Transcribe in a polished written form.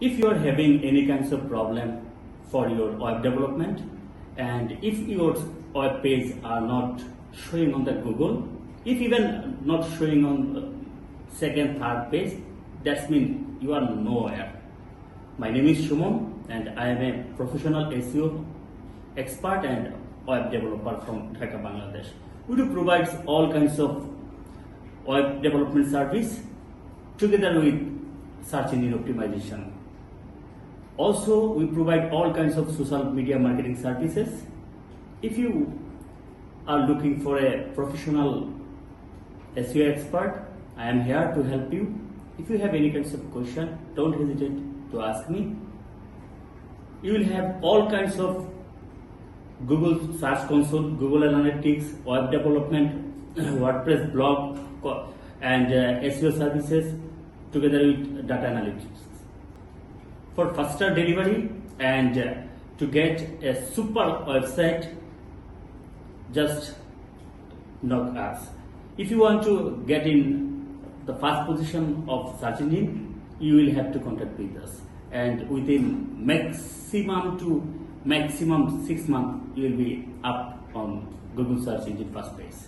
If you are having any kinds of problem for your web development, and if your web page are not showing on the Google, if even not showing on second, third page, that means you are nowhere. My name is SUMAN and I am a professional SEO expert and web developer from Dhaka, Bangladesh. We do provide all kinds of web development service together with search engine optimization. Also, we provide all kinds of social media marketing services. If you are looking for a professional SEO expert, I am here to help you. If you have any kinds of question, don't hesitate to ask me. You will have all kinds of Google Search Console, Google Analytics, web development, WordPress blog, and SEO services together with data analytics. For faster delivery and to get a super website, just knock us. If you want to get in the first position of search engine, you will have to contact with us, and within maximum 6 months you will be up on Google search engine first page.